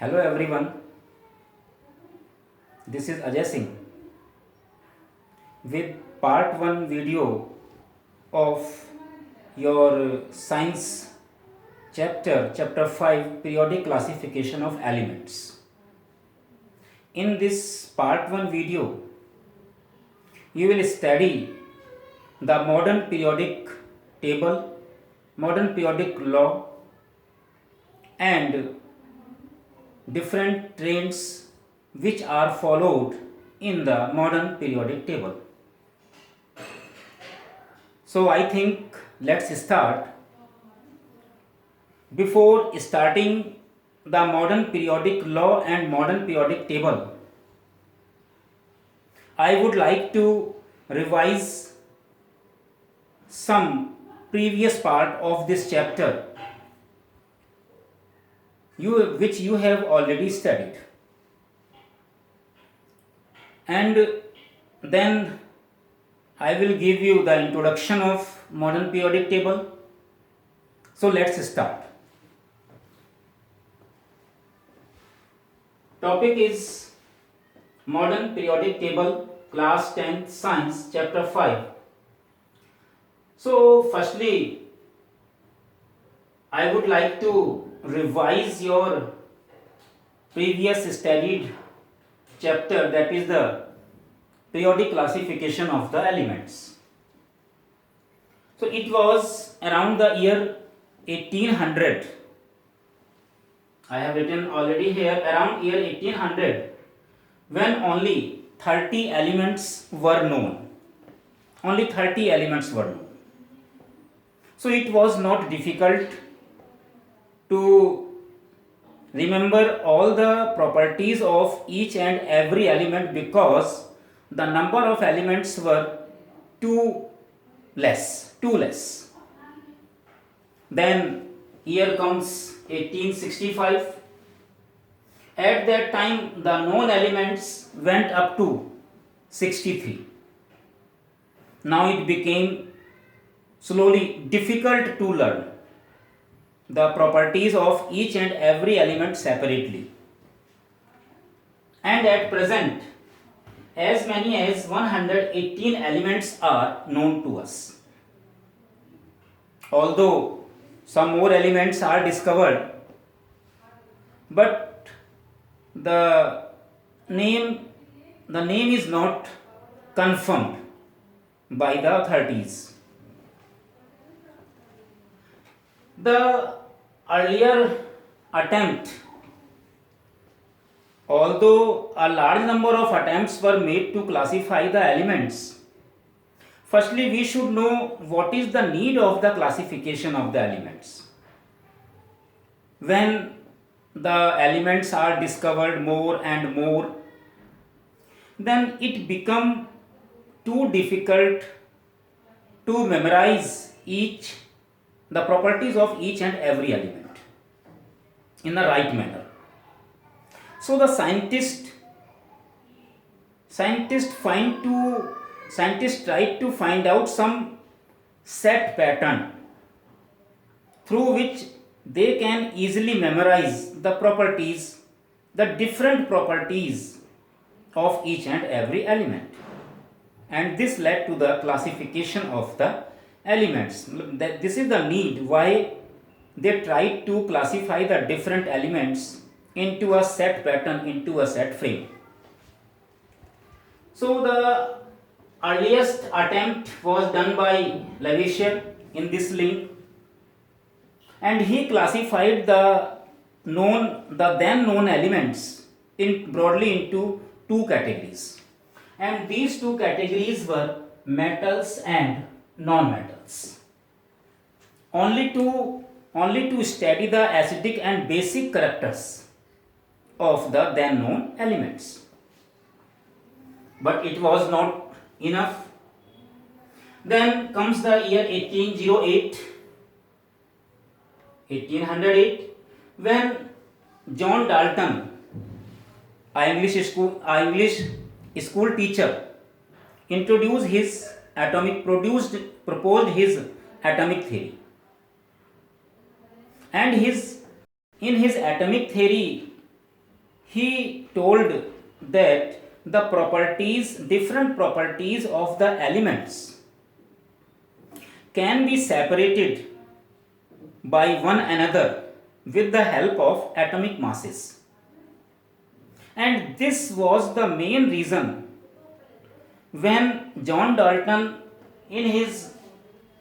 Hello everyone, this is Ajay Singh with part 1 video of your science chapter 5 periodic classification of elements. In this part 1 video, you will study the modern periodic table, modern periodic law and different trends which are followed in the modern periodic table. So I think let's start. Before starting the modern periodic law and modern periodic table, I would like to revise some previous part of this chapter which you have already studied, and then I will give you the introduction of modern periodic table. So let's start. Topic is modern periodic table, class 10th science, chapter 5. So firstly, I would like to revise your previous studied chapter, that is the periodic classification of the elements. So it was around the year 1800. I have written already here around year 1800 when only 30 elements were known. Only 30 elements were known. So it was not difficult to remember all the properties of each and every element because the number of elements were too less. Then here comes 1865. At that time the known elements went up to 63. Now it became slowly difficult to learn the properties of each and every element separately. And at present, as many as 118 elements are known to us. Although some more elements are discovered, but the name is not confirmed by the authorities. The earlier attempt, although a large number of attempts were made to classify the elements, firstly we should know what is the need of the classification of the elements. When the elements are discovered more and more, then it becomes too difficult to memorize the properties of each and every element in the right manner. So the scientists try to find out some set pattern through which they can easily memorize the different properties of each and every element, and this led to the classification of the elements. This is the need why they tried to classify the different elements into a set pattern, into a set frame. So the earliest attempt was done by Lavoisier in this link, and he classified the then known elements broadly into two categories, and these two categories were metals and non-metals, only to study the acidic and basic characters of the then known elements. But it was not enough. Then comes the year 1808, when John Dalton, an English school teacher, proposed his atomic theory. And in his atomic theory, he told that the different properties of the elements can be separated by one another with the help of atomic masses. And this was the main reason when John Dalton, in his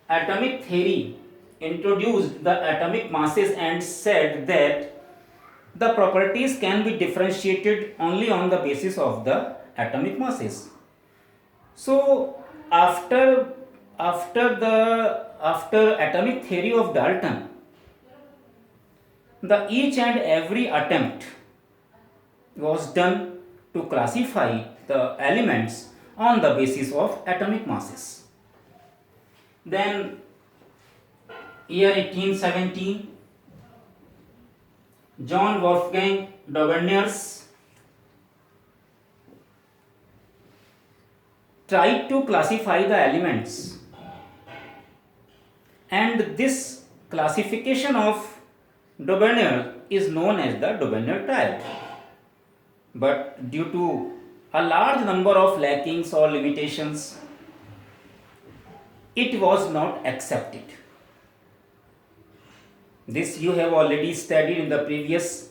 atomic theory, introduced the atomic masses and said that the properties can be differentiated only on the basis of the atomic masses. So after atomic theory of Dalton, the each and every attempt was done to classify the elements on the basis of atomic masses. Then year 1817, John Wolfgang Donner's tried to classify the elements, and this classification of Donner is known as the Donner triad. But due to a large number of lackings or limitations, it was not accepted. This you have already studied in the previous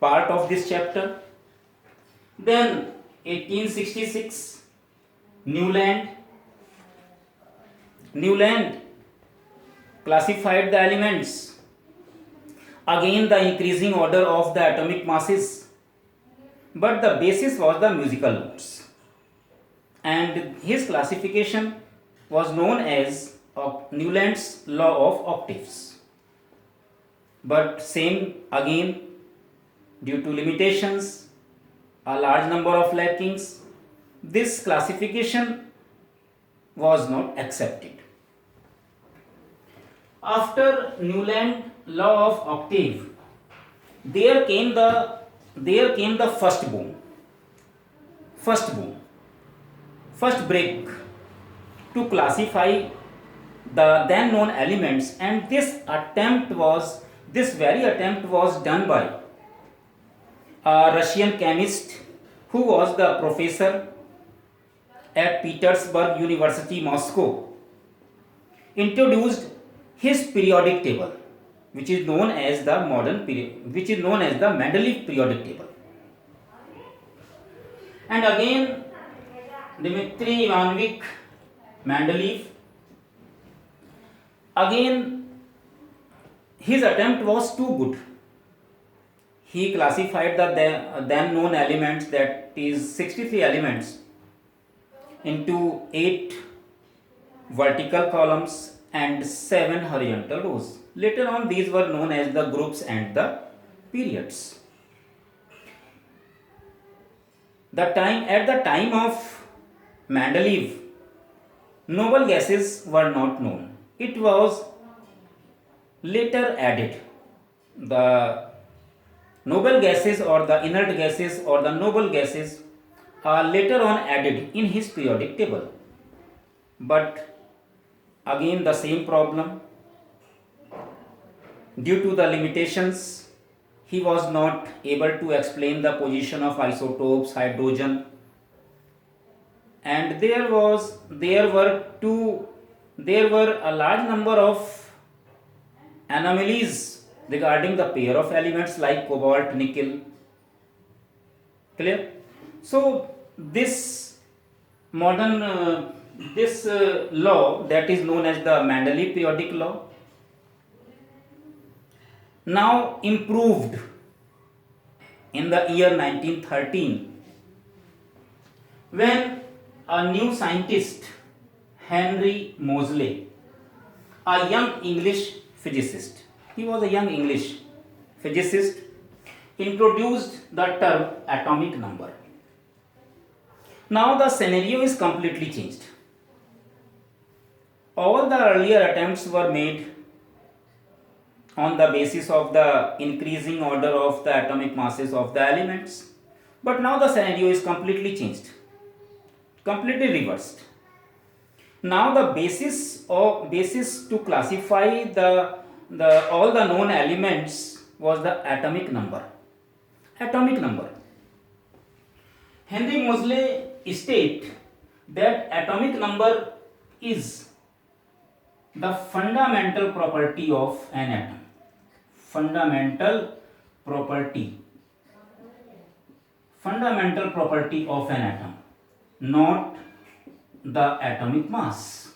part of this chapter. Then 1866, Newland classified the elements. Again the increasing order of the atomic masses, but the basis was the musical notes, and his classification was known as Newland's law of octaves. But same again, due to limitations, a large number of lackings, this classification was not accepted. After Newland law of octave, there came the first break to classify the then known elements, and this very attempt was done by a Russian chemist who was the professor at Petersburg University, Moscow. Introduced his periodic table, which is known as the Mendeleev periodic table. And again, Dmitry Ivanovich Mendeleev, again his attempt was too good. He classified the then known elements, that is 63 elements, into 8 vertical columns and 7 horizontal rows. Later on, these were known as the groups and the periods. At the time of Mendeleev, noble gases were not known. It was later added. The noble gases or the inert gases or the noble gases are later on added in his periodic table. But again the same problem. Due to the limitations, he was not able to explain the position of isotopes, hydrogen, and there were a large number of anomalies regarding the pair of elements like cobalt, nickel. Clear? So this law, that is known as the Mendeleev periodic law, now improved in the year 1913, when a new scientist, Henry Moseley, a young English physicist, he was a young English physicist, introduced the term atomic number. Now the scenario is completely changed. All the earlier attempts were made on the basis of the increasing order of the atomic masses of the elements, but now the scenario is completely changed, completely reversed. Now the basis to classify all the known elements was the atomic number, atomic number. Henry Moseley state that atomic number is the fundamental property of an atom. Fundamental property of an atom, not the atomic mass.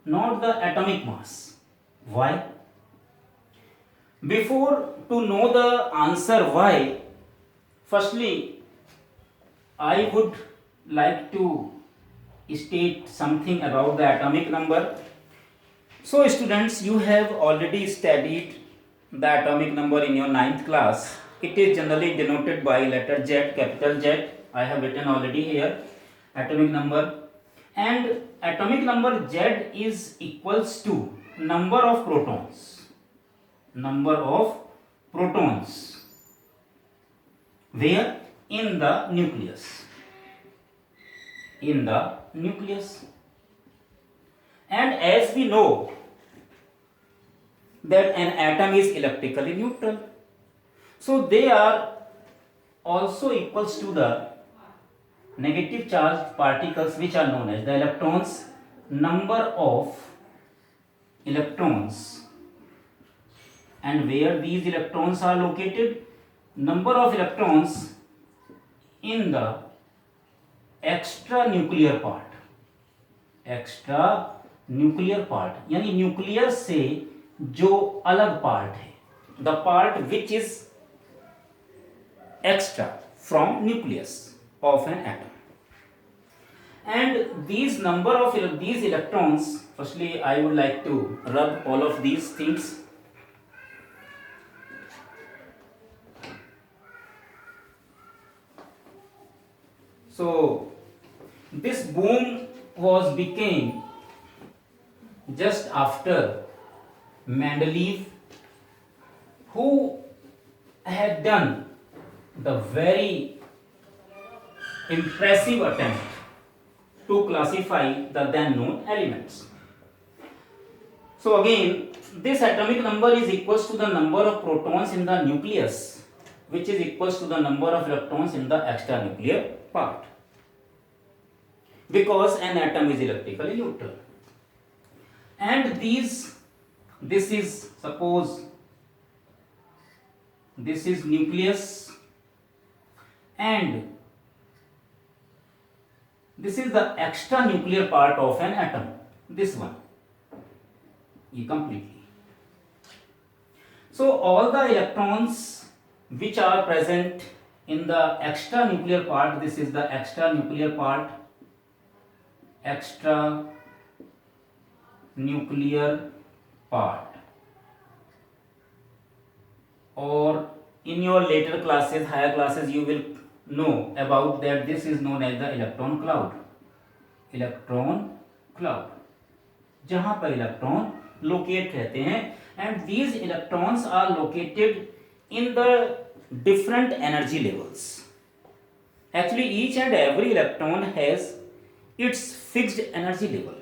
Not the atomic mass. Why? Before to know the answer why, firstly, I would like to state something about the atomic number. So students, you have already studied the atomic number in your 9th class. It is generally denoted by letter Z, capital Z. I have written already here atomic number. And atomic number Z is equals to number of protons. Number of protons. Where? In the nucleus. In the nucleus. And as we know that an atom is electrically neutral, so they are also equals to the negative charged particles which are known as the electrons. Number of electrons, and where these electrons are located, number of electrons in the extra nuclear part. Extra nuclear part यानी nucleus से जो अलग part है, the part which is extra from nucleus of an atom. And these number of these electrons, firstly I would like to rub all of these things. So this boom became just after Mendeleev, who had done the very impressive attempt to classify the then known elements. So again, this atomic number is equals to the number of protons in the nucleus, which is equals to the number of electrons in the extranuclear part, because an atom is electrically neutral. And this is, suppose this is nucleus, and this is the extra nuclear part of an atom, this one, completely. So all the electrons which are present in the extra nuclear part, this is the extra nuclear part, extra nuclear part, or in your later classes, higher classes, you will know about that this is known as the electron cloud. Electron cloud, जहां पर electron locate रहते हैं, and these electrons are located in the different energy levels. Actually each and every electron has its fixed energy level,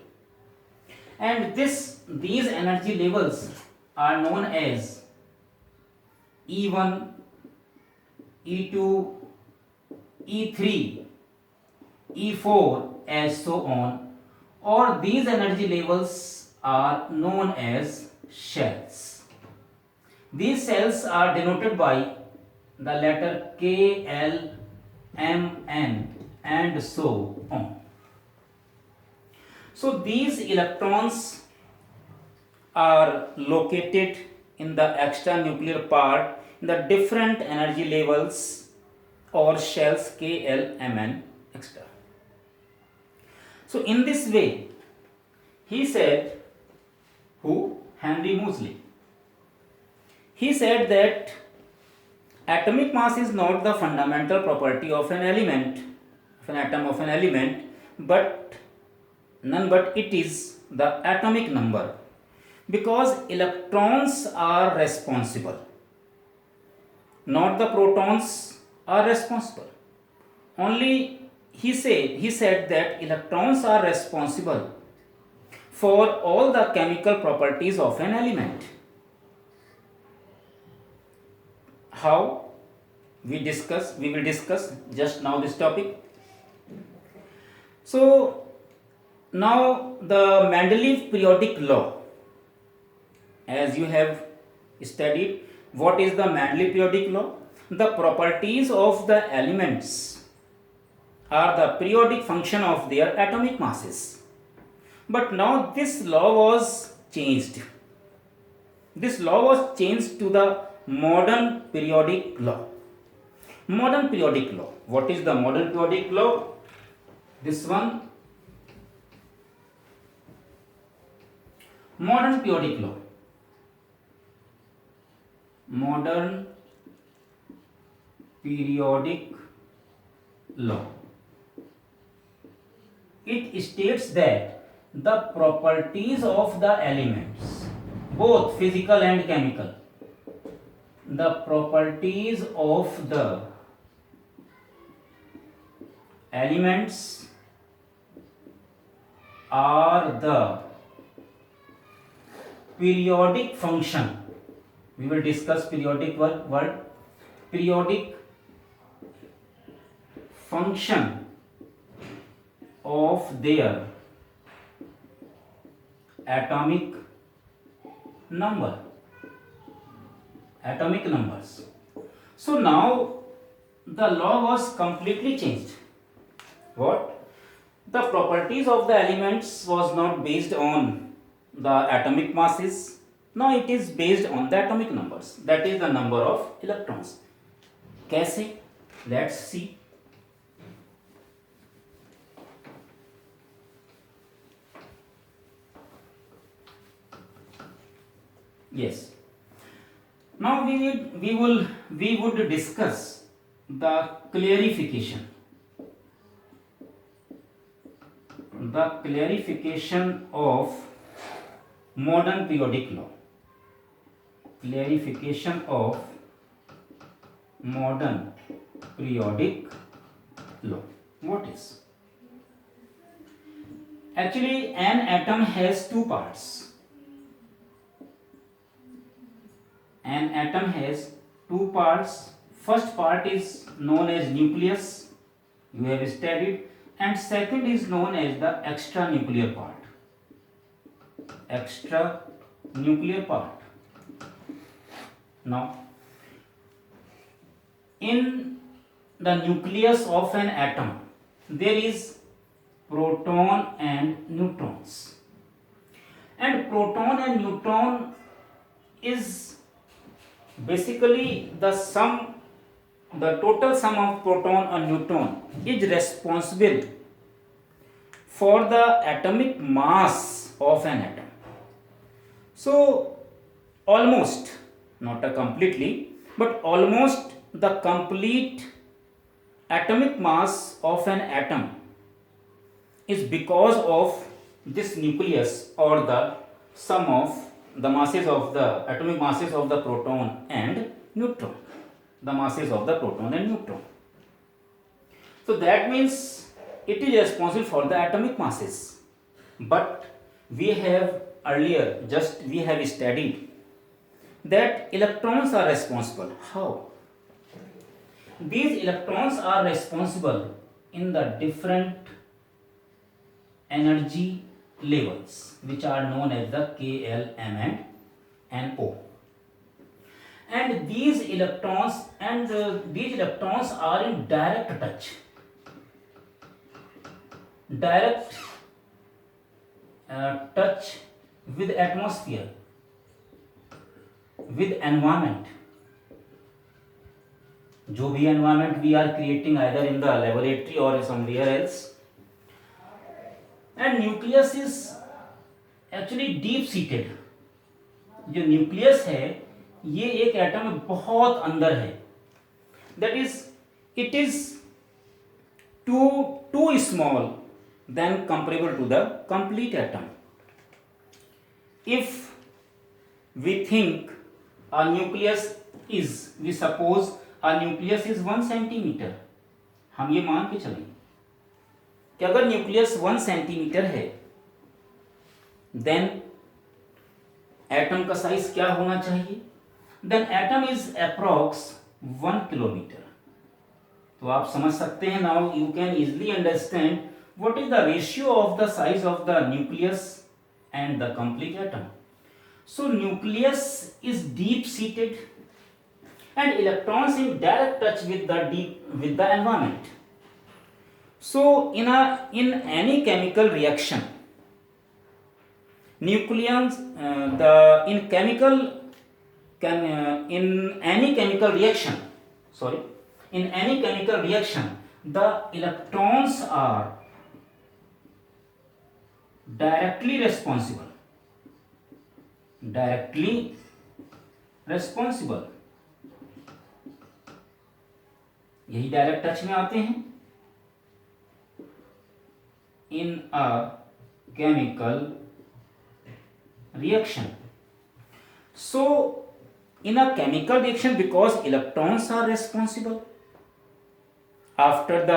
and these energy levels are known as E1, E2, E3, E4, as so on, or these energy levels are known as shells. These shells are denoted by the letter K, L, M, N, and so on. So these electrons are located in the extra nuclear part in the different energy levels or shells K, L, M, N, etc. So in this way, he said, who? Henry Moseley. He said that atomic mass is not the fundamental property of an element, of an atom, of an element, but none but it is the atomic number, because electrons are responsible, not the protons are responsible. Only he said that electrons are responsible for all the chemical properties of an element. How? we will discuss just now this topic. So now the Mendeleev periodic law, as you have studied, what is the Mendeleev periodic law? The properties of the elements are the periodic function of their atomic masses. But now this law was changed. This law was changed to the modern periodic law. Modern periodic law. What is the modern periodic law? This one. Modern periodic law. Modern periodic law. It states that the properties of the elements, both physical and chemical, the properties of the elements are the periodic function. We will discuss periodic word. Periodic function of their atomic number. Atomic numbers. So now the law was completely changed. What? The properties of the elements was not based on the atomic masses. Now it is based on the atomic numbers. That is the number of electrons. कैसे? Let's see. Yes. Now we would discuss the clarification. The clarification of modern periodic law. Clarification of modern periodic law. What is? Actually, an atom has two parts. An atom has two parts. First part is known as nucleus, you have studied, and second is known as the extranuclear part. Extranuclear part. Now, in the nucleus of an atom, there is proton and neutrons. And proton and neutron is basically the total sum of proton and neutron is responsible for the atomic mass of an atom. So almost, not a completely, but almost the complete atomic mass of an atom is because of this nucleus, or the sum of the masses of the atomic masses of the proton and neutron. The masses of the proton and neutron. So that means it is responsible for the atomic masses. But we have earlier we have studied that electrons are responsible. How? These electrons are responsible in the different energy levels, which are known as the K, L, M and O. And these electrons are in direct touch with atmosphere, with environment. जो भी environment we are creating either in the laboratory or somewhere else. And nucleus is actually deep seated. जो nucleus है ये एक atom में बहुत अंदर है. That is, it is too small than comparable to the complete atom. If we think a nucleus is, we suppose a nucleus is 1 centimeter. हम ये मान के चलें कि अगर न्यूक्लियस 1 सेंटीमीटर है, देन एटम का साइज क्या होना चाहिए? Then atom is approx 1 kilometre. तो आप समझ सकते हैं, now you can easily understand what is the ratio of the size of the nucleus and the complete atom. So nucleus is deep seated and electrons in direct touch with the environment. So in any chemical reaction, nucleons in any chemical reaction, the electrons are directly responsible, यही direct touch में आते हैं. In a chemical reaction, so in a chemical reaction, because electrons are responsible after the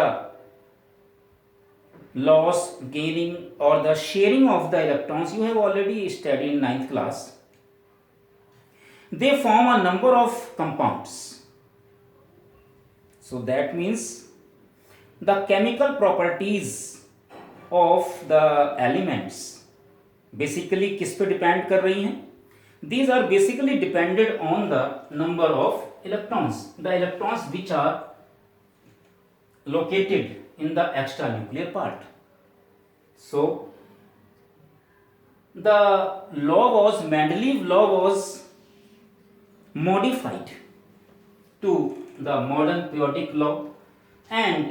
loss, gaining or the sharing of the electrons, you have already studied in 9th class. They form a number of compounds. So that means the chemical properties of the elements basically किस पे depend कर रही हैं? These are basically depended on the number of electrons, the electrons which are located in the extranuclear part. So the Mendeleev law was modified to the modern periodic law, and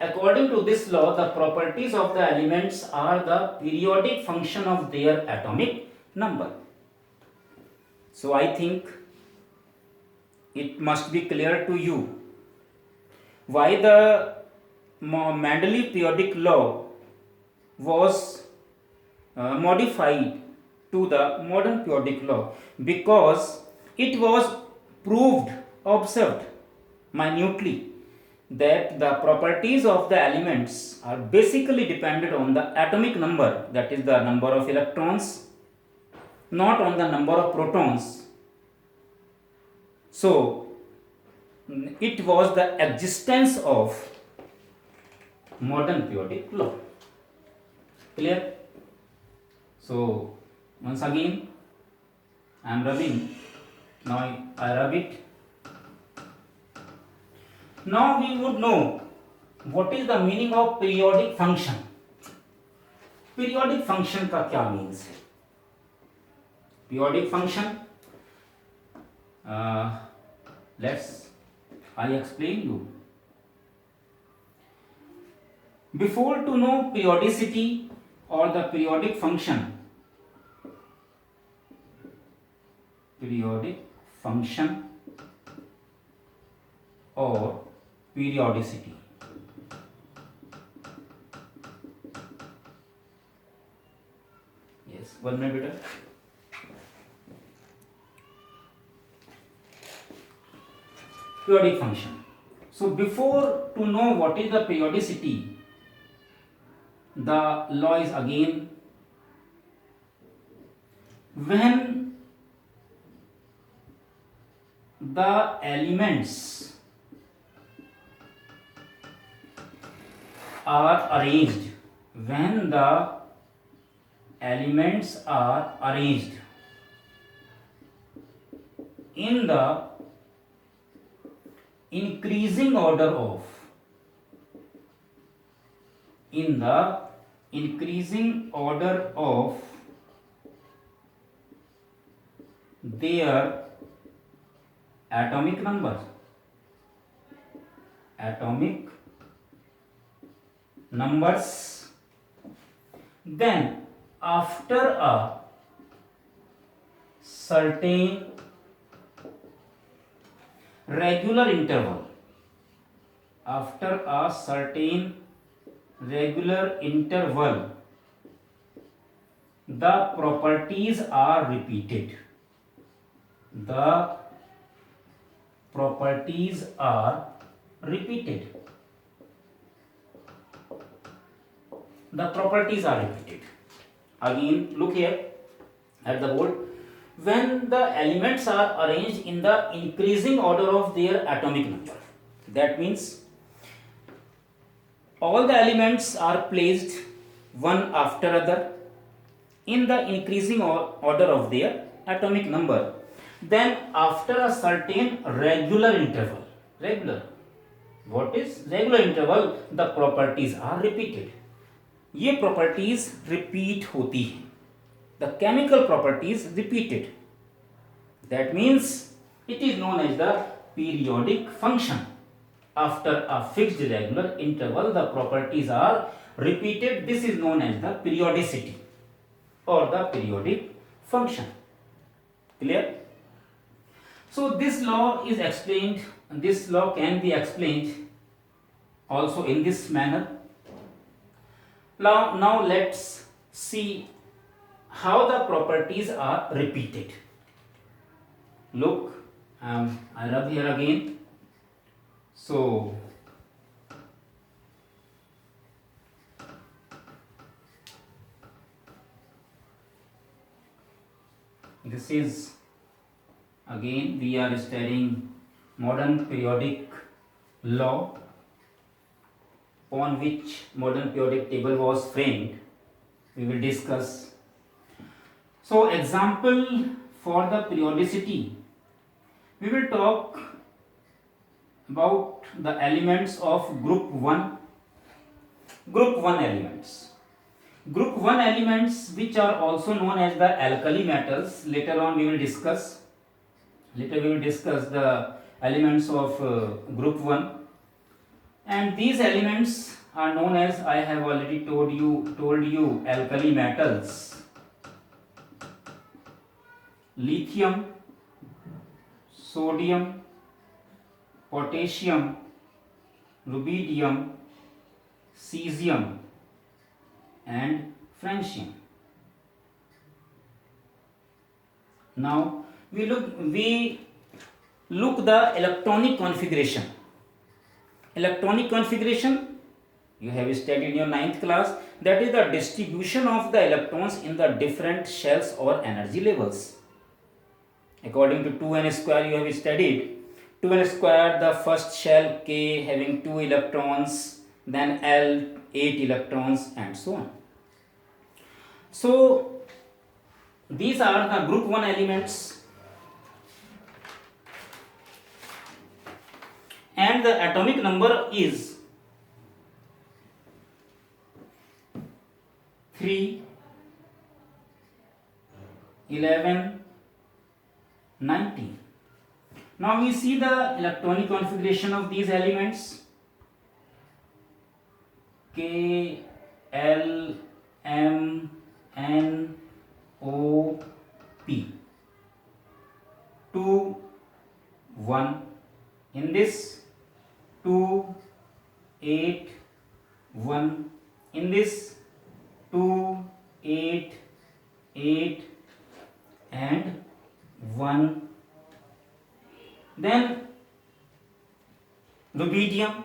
according to this law the properties of the elements are the periodic function of their atomic number. So I think it must be clear to you why the Mendeleev periodic law was modified to the modern periodic law, because it was observed minutely that the properties of the elements are basically dependent on the atomic number, that is the number of electrons, not on the number of protons. So it was the existence of modern periodic law. Clear? So once again I am rubbing. Now I rub it. Now we would know what is the meaning of periodic function. Periodic function का क्या means है? Periodic function, I explain you. Before to know periodicity or the periodic function or periodicity, yes, 1 minute better. Periodic function. So before to know what is the periodicity, the law is again, when the elements are arranged, in the increasing order of their atomic numbers, then after a certain regular interval, the properties are repeated. The properties are repeated. Again, look here at the board. When the elements are arranged in the increasing order of their atomic number, that means all the elements are placed one after other in the increasing order of their atomic number. Then after a certain regular interval, regular, what is regular interval? The properties are repeated. ये properties repeat होती हैं. The chemical properties repeated. That means it is known as the periodic function. After a fixed regular interval, the properties are repeated. This is known as the periodicity or the periodic function. Clear? So this law is explained, this law can be explained also in this manner. Now let's see how the properties are repeated. Look, I rub here again. So this is again we are studying modern periodic law upon which modern periodic table was framed. We will discuss. So example for the periodicity, we will talk about the elements of group 1. Group 1 elements. Group 1 elements which are also known as the alkali metals. Later on we will discuss. Later we will discuss the elements of group 1. And these elements are known as, I have already told you alkali metals. Lithium, sodium, potassium, rubidium, cesium and francium. Now we look the electronic configuration. Electronic configuration you have studied in your 9th class, that is the distribution of the electrons in the different shells or energy levels. According to 2n square you have studied 2n square, the first shell K having 2 electrons, then L 8 electrons and so on. So these are the group 1 elements, and the atomic number is 3, 11, 19. Now we see the electronic configuration of these elements. K, L, M, N, O, P. 2, 1. In this 2, 8, 1. In this 2, 8, 8 and 1. Then rubidium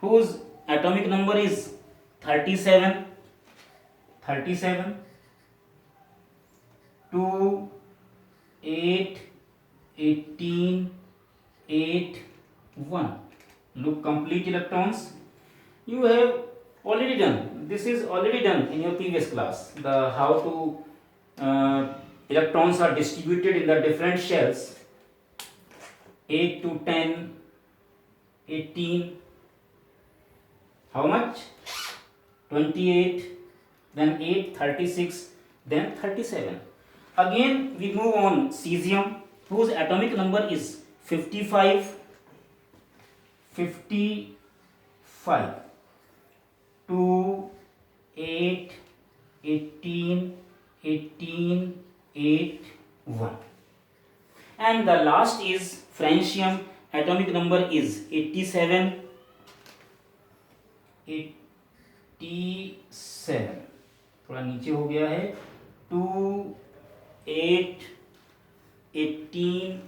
whose atomic number is 37, 2, 8, 18, 8, 1. Look, complete electrons. You have already done. This is already done in your previous class. The how to electrons are distributed in the different shells. 8 to 10, 18. How much? 28. Then 8, 36. Then 37. Again we move on. Cesium whose atomic number is 55. 2, 8, 18, 18, 8, 1. And the last is francium. Atomic number is 87. 87. थोड़ा नीचे हो गया है. 2, 8, 18,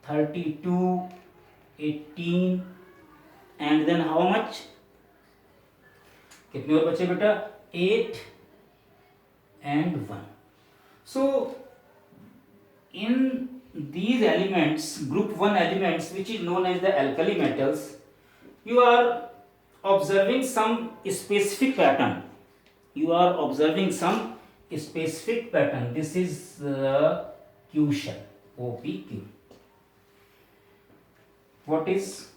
32, 18 and then how much? कितने और बचे बेटा? 8 and 1. So in these elements, group 1 elements, which is known as the alkali metals, you are observing some specific pattern. You are observing some specific pattern. This is the Q shell, OPQ. What is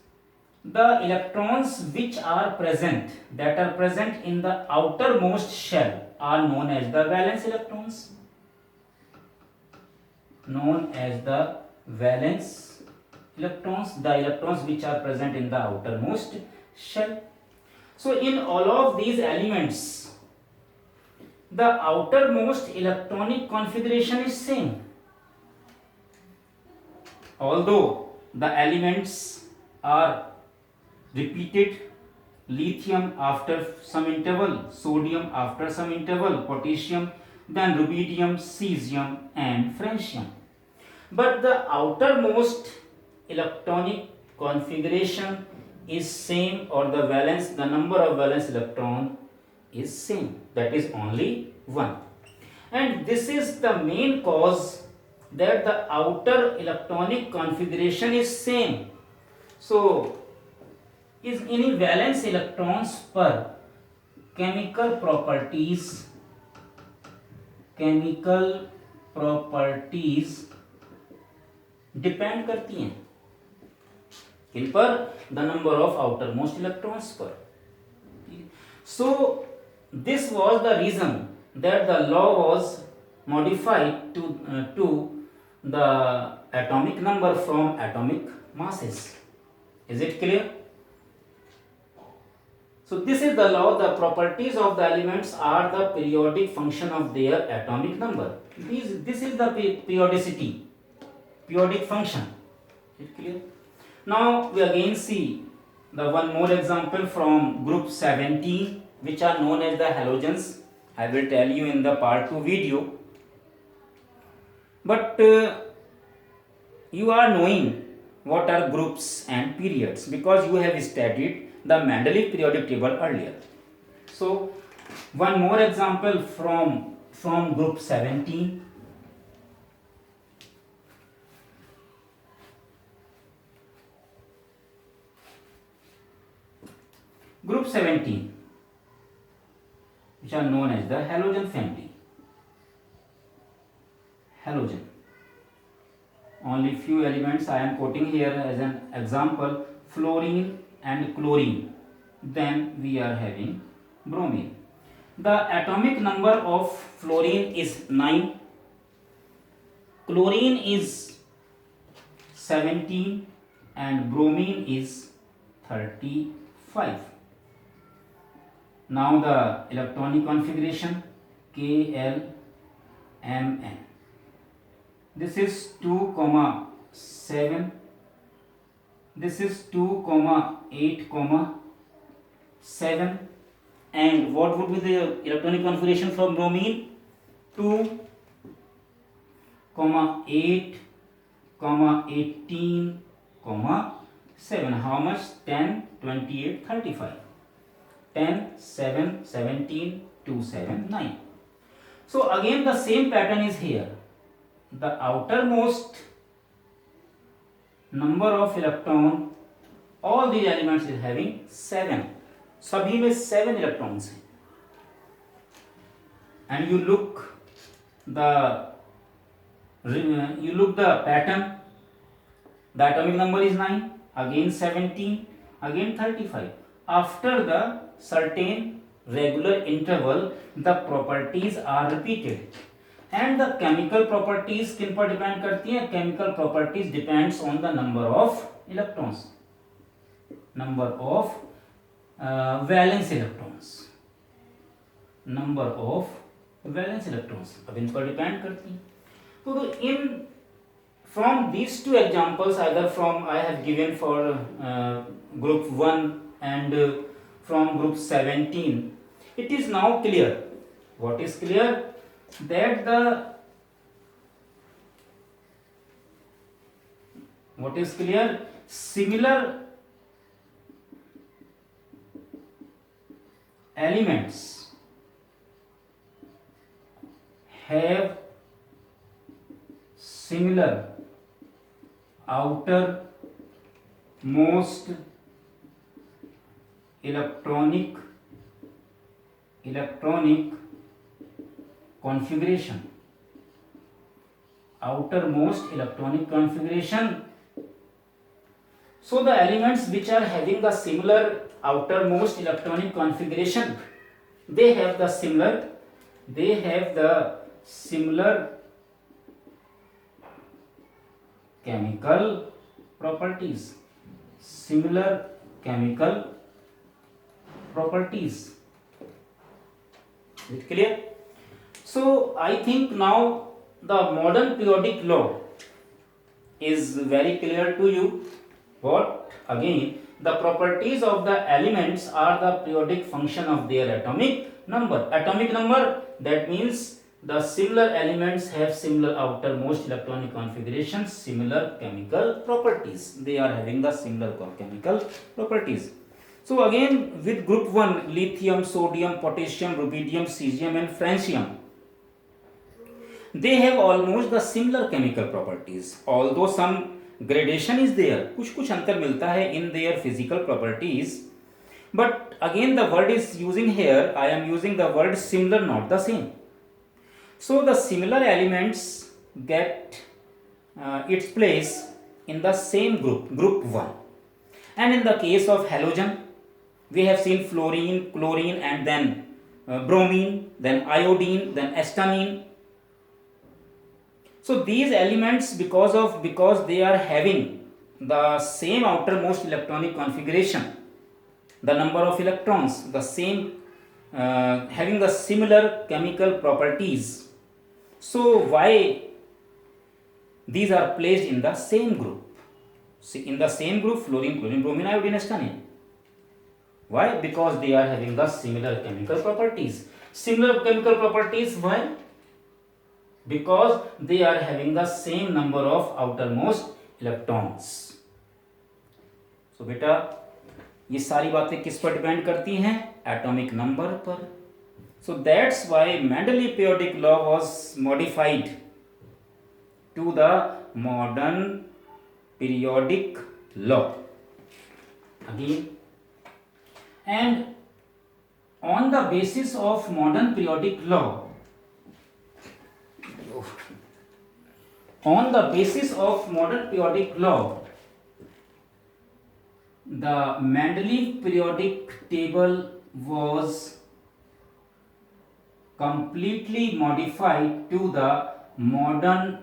the electrons which are present, that are present in the outermost shell, are known as the valence electrons. Known as the valence electrons, the electrons which are present in the outermost shell. So in all of these elements, the outermost electronic configuration is same. Although the elements are repeated, lithium after some interval, sodium after some interval, potassium, then rubidium, cesium and francium. But the outermost electronic configuration is same, or the valence, the number of valence electron is same, that is only 1. And this is the main cause that the outer electronic configuration is same. So is any valence electrons per chemical properties depend करती हैं किन पर? The number of outermost electrons पर. So this was the reason that the law was modified to the atomic number from atomic masses. Is it clear? So this is the law. The properties of the elements are the periodic function of their atomic number. This is the periodicity, periodic function. Is it clear? Now we again see the one more example from group 17, which are known as the halogens. I will tell you in the part 2 video. But you are knowing what are groups and periods because you have studied the Mendeleev periodic table earlier. So one more example from group 17. Group 17, which are known as the halogen family. Halogen. Only few elements I am quoting here as an example: fluorine and chlorine. Then we are having bromine. The atomic number of fluorine is 9, chlorine is 17 and bromine is 35. Now the electronic configuration KLMN. This is 2,7. This is 2,8,7. And what would be the electronic configuration from bromine? 2,8,18,7. How much? 10, 28, 35. 10, 7, 17, 2, 7, 9. So again the same pattern is here. The outermost number of electron, all these elements is having 7. सभी में 7 electrons हैं. And you look the pattern. The atomic number is 9, again 17, again 35. After the certain regular interval, the properties are repeated. And the chemical properties किन पर depend करती हैं? Chemical properties depends on the number of electrons, number of valence electrons, number of valence electrons. अब इन पर depend करती हैं. तो in from these two examples, either from I have given for group 1 and from group 17, it is now clear. What is clear? That similar elements have similar outermost electronic configuration, outermost electronic configuration. So the elements which are having the similar outermost electronic configuration, they have the similar chemical properties, similar chemical properties. Is it clear? So I think now the modern periodic law is very clear to you. What? Again, the properties of the elements are the periodic function of their atomic number. Atomic number, that means the similar elements have similar outermost electronic configurations, similar chemical properties. They are having the similar chemical properties. So again, with group 1, lithium, sodium, potassium, rubidium, cesium and francium, they have almost the similar chemical properties, although some gradation is there, कुछ अंतर मिलता है in their physical properties, but again the word is using here, I am using the word similar, not the same. So the similar elements get its place in the same group 1, and in the case of halogen we have seen fluorine, chlorine and then bromine, then iodine, then acetylene. So these elements, because they are having the same outermost electronic configuration, the number of electrons, the same, having the similar chemical properties, so why these are placed in the same group? See, in the same group, fluorine, chlorine, bromine, iodine, acetylene. Why? Because they are having the similar chemical properties. Similar chemical properties, why? Because they are having the same number of outermost electrons. So बेटा, ये सारी बातें किस पर depend करती हैं? Atomic number पर. So that's why Mendeleev periodic law was modified to the modern periodic law. Again, and on the basis of modern periodic law, on the basis of modern periodic law, the Mendeleev periodic table was completely modified to the modern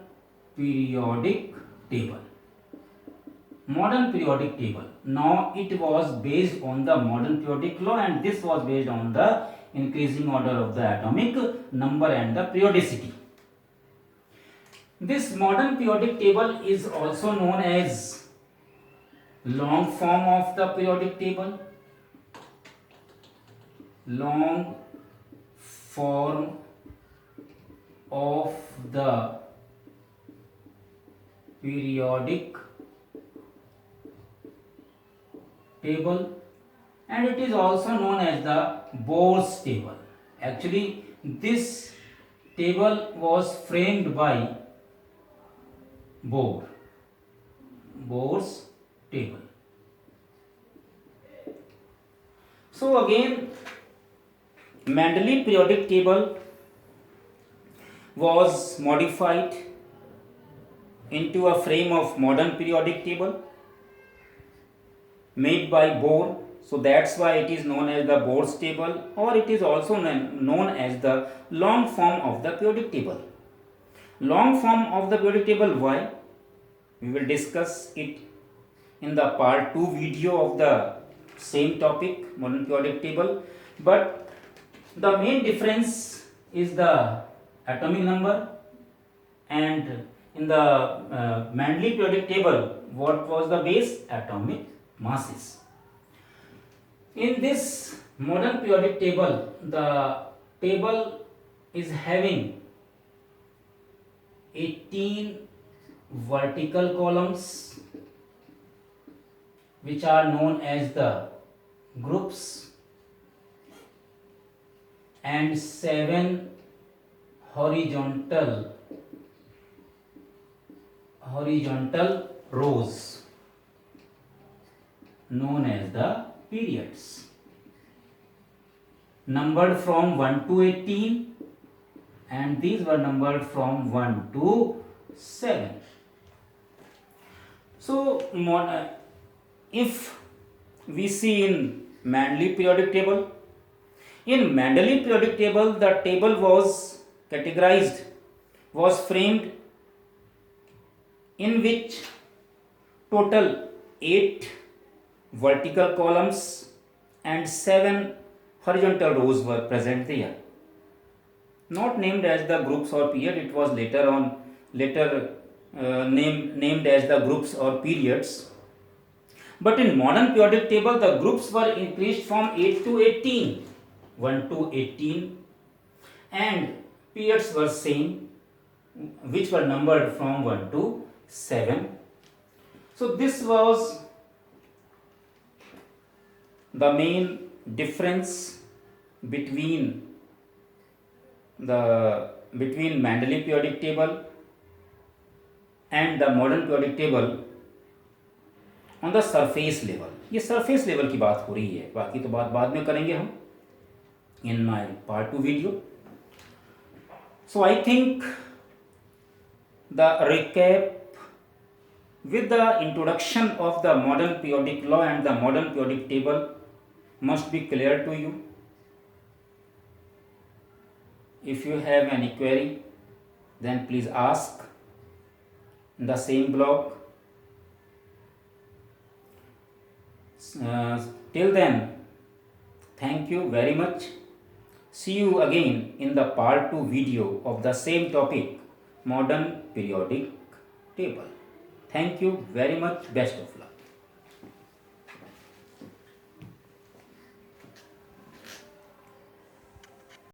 periodic table. Modern periodic table. Now it was based on the modern periodic law, and this was based on the increasing order of the atomic number and the periodicity. This modern periodic table is also known as long form of the periodic table. Long form of the periodic table, and it is also known as the Bohr's table. Actually, this table was framed by Bohr's table. So again, Mendeleev periodic table was modified into a frame of modern periodic table made by Bohr. So that's why it is known as the Bohr's table, or it is also known as the long form of the periodic table. Long form of the periodic table, why? We will discuss it in the part 2 video of the same topic, modern periodic table. But the main difference is the atomic number, and in the Mendeleev periodic table, what was the base? Atomic masses. In this modern periodic table, the table is having 18 vertical columns, which are known as the groups, and 7 horizontal rows known as the periods. numbered from 1 to 18, and these were numbered from 1 to 7. So if we see in Mendeleev periodic table, in Mendeleev periodic table, the table was categorized, was framed, in which total 8 vertical columns and 7 horizontal rows were present there. Not named as the groups or period, it was later named as the groups or periods. But in modern periodic table, the groups were increased from 8 to 18, 1 to 18, and periods were same, which were numbered from 1 to 7. So this was the main difference between Mendeleev periodic table and the modern periodic table on the surface level. ये surface level की बात हो रही है, बाकी तो बात बाद में करेंगे हम in my part 2 video. So I think the recap with the introduction of the modern periodic law and the modern periodic table must be clear to you. If you have any query, then please ask in the same blog. Till then, thank you very much. See you again in the part 2 video of the same topic, modern periodic table. Thank you very much. Best of luck.